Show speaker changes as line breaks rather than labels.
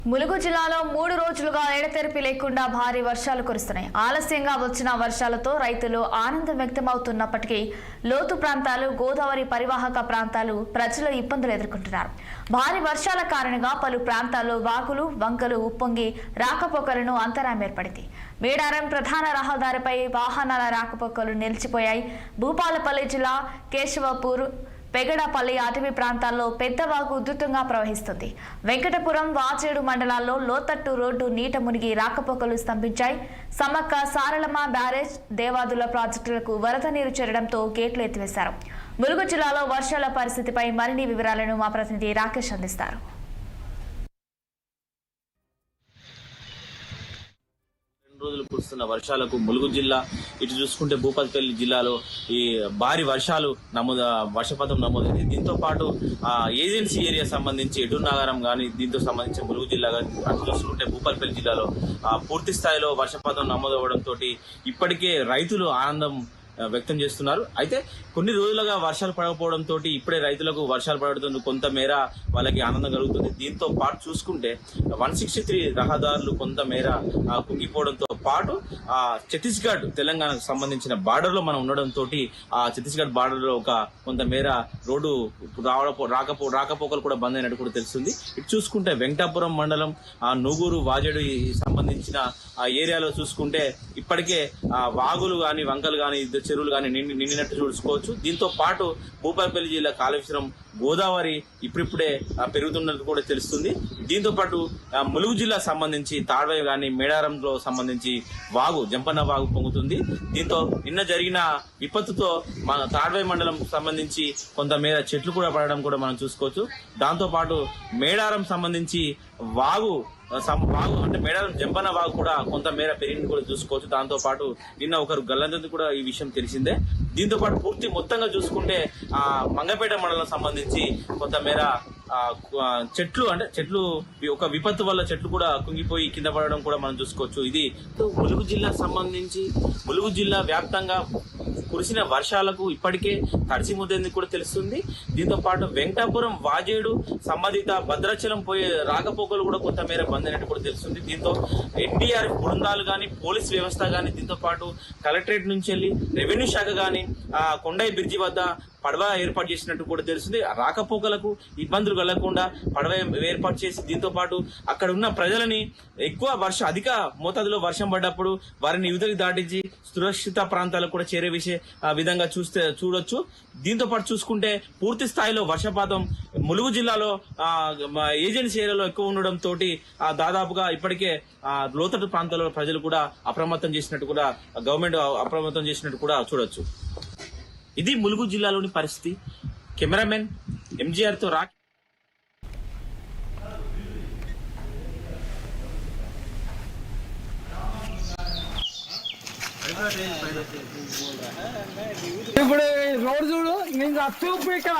ములుగు జిల్లాలో 3 రోజులుగా ఎడతెరిపి లేకుండా భారీ వర్షాలు కురుస్తున్నాయి. ఆలస్యంగా వచ్చిన వర్షాలతో రైతులు ఆనందం వ్యక్తమవుతున్నప్పటికీ లోతు ప్రాంతాలు, గోదావరి పరివాహక ప్రాంతాలు ప్రజలు ఇబ్బందులు ఎదుర్కొంటున్నారు. భారీ వర్షాల కారణంగా పలు ప్రాంతాల్లో వాగులు, వంకలు ఉప్పొంగి రాకపోకలను అంతరాయం ఏర్పడింది. మేడారం ప్రధాన రహదారిపై వాహనాల రాకపోకలు నిలిచిపోయాయి. భూపాలపల్లి జిల్లా కేశవపూర్, పెగడపల్లి అటవీ ప్రాంతాల్లో పెద్ద వాగు ఉధృతంగా ప్రవహిస్తుంది. వెంకటపురం, వాచేడు మండలాల్లో లోతట్టు రోడ్డు నీట మునిగి రాకపోకలు స్తంభించాయి. సమ్మక్క సారలమ్మ బ్యారేజ్, దేవాదుల ప్రాజెక్టులకు వరద నీరు చేరడంతో గేట్లు ఎత్తివేశారు. ములుగు జిల్లాలో వర్షాల పరిస్థితిపై మరిన్ని వివరాలను మా ప్రతినిధి రాకేష్ అందిస్తారు.
రోజులు కురుస్తున్న వర్షాలకు ములుగు జిల్లా, ఇటు చూసుకుంటే భూపాలపల్లి జిల్లాలో ఈ భారీ వర్షాలు వర్షపాతం నమోదైంది. దీంతో పాటు ఏజెన్సీ ఏరియా సంబంధించి ఎటూరు నగరం కానీ, దీంతో సంబంధించి ములుగు జిల్లా కానీ, అటు చూసుకుంటే భూపాలపల్లి జిల్లాలో పూర్తి స్థాయిలో వర్షపాతం నమోదవడంతో ఇప్పటికే రైతులు ఆనందం వ్యక్తం చేస్తున్నారు. అయితే కొన్ని రోజులుగా వర్షాలు పడకపోవడంతో ఇప్పుడే రైతులకు వర్షాలు పడడంతో కొంతమేర వాళ్ళకి ఆనందం కలుగుతుంది. దీంతో పాటు చూసుకుంటే 163 రహదారులు కొంతమేర కుంగిపోవడంతో పాటు ఛత్తీస్గఢ్, తెలంగాణకు సంబంధించిన బార్డర్ లో మనం ఉండడంతో ఆ ఛత్తీస్గఢ్ బార్డర్ లో కొంతమేర రోడ్డు రాకపోకలు కూడా బంద్ అయినట్టు కూడా తెలుస్తుంది. ఇటు చూసుకుంటే వెంకటాపురం మండలం, నూగూరు, వాజేడు సంబంధించిన ఆ ఏరియాలో చూసుకుంటే ఇప్పటికే వాగులు గాని, వంకలు గాని, చెరువులు గాని నిండినట్టు చూసుకోవచ్చు. దీంతో పాటు భూపాలపల్లి జిల్లా కాళేశ్వరం, గోదావరి ఇప్పుడిప్పుడే పెరుగుతున్నట్టు కూడా తెలుస్తుంది. దీంతో పాటు ములుగు జిల్లా సంబంధించి తాడ్వాయి గాని, మేడారంలో సంబంధించి వాగు, జంపన్న వాగు పొంగుతుంది. దీంతో నిన్న జరిగిన విపత్తుతో మన తాడ్వాయి మండలం సంబంధించి కొంతమేర చెట్లు కూడా పడడం కూడా మనం చూసుకోవచ్చు. దాంతో పాటు మేడారం సంబంధించి వాగు అంటే మేడారం జంపన్న వాగు కూడా కొంతమేర పెరిగింది కూడా చూసుకోవచ్చు. దాంతో పాటు నిన్న ఒకరు గల్లంతది కూడా ఈ విషయం తెలిసిందే. దీంతో పాటు పూర్తి మొత్తంగా చూసుకుంటే మంగపేట మండలం సంబంధించి కొంతమేర చెట్లు ఒక విపత్తు వల్ల చెట్లు కూడా కుంగిపోయి కింద పడడం కూడా మనం చూసుకోవచ్చు. ఇది ములుగు జిల్లా సంబంధించి ములుగు జిల్లా వ్యాప్తంగా కురిసిన వర్షాలకు ఇప్పటికే తడిసి ముద్దేంది కూడా తెలుస్తుంది. దీంతో పాటు వెంకటాపురం, వాజేడు సంబంధిత భద్రాచలం పోయే రాకపోకలు కూడా కొంతమేర బంద్ అయినట్టు కూడా తెలుస్తుంది. దీంతో ఎన్డీఆర్ఎఫ్ బృందాలు గాని, పోలీస్ వ్యవస్థ గాని, దీంతో పాటు కలెక్టరేట్ నుంచి వెళ్ళి రెవెన్యూ శాఖ గాని కొండయ్య బ్రిడ్జి వద్ద పడవ ఏర్పాటు చేసినట్టు కూడా తెలుస్తుంది. రాకపోకలకు ఇబ్బందులు కలగకుండా పడవ ఏర్పాటు చేసి, దీంతో పాటు అక్కడ ఉన్న ప్రజలని అధిక మోతాదులో వర్షం పడ్డప్పుడు వారిని యువతకి దాటించి సురక్షిత ప్రాంతాలకు కూడా చేరే విధంగా చూడొచ్చు. దీంతో పాటు చూసుకుంటే పూర్తి స్థాయిలో వర్షపాతం ములుగు జిల్లాలో ఏజెన్సీ ఏరియాలో ఎక్కువ ఉండడం తోటి దాదాపుగా ఇప్పటికే లోతట్టు ప్రాంతాల్లో ప్రజలు కూడా అప్రమత్తం చేసినట్టు కూడా గవర్నమెంట్ అప్రమత్తం చేసినట్టు కూడా చూడొచ్చు. ఇది ములుగు జిల్లాలోని పరిస్థితి. కెమెరామెన్ ఎంజీఆర్ తో రా.
ఇప్పుడు రోడ్ చూడు, నేను చూపు ఇక్కడ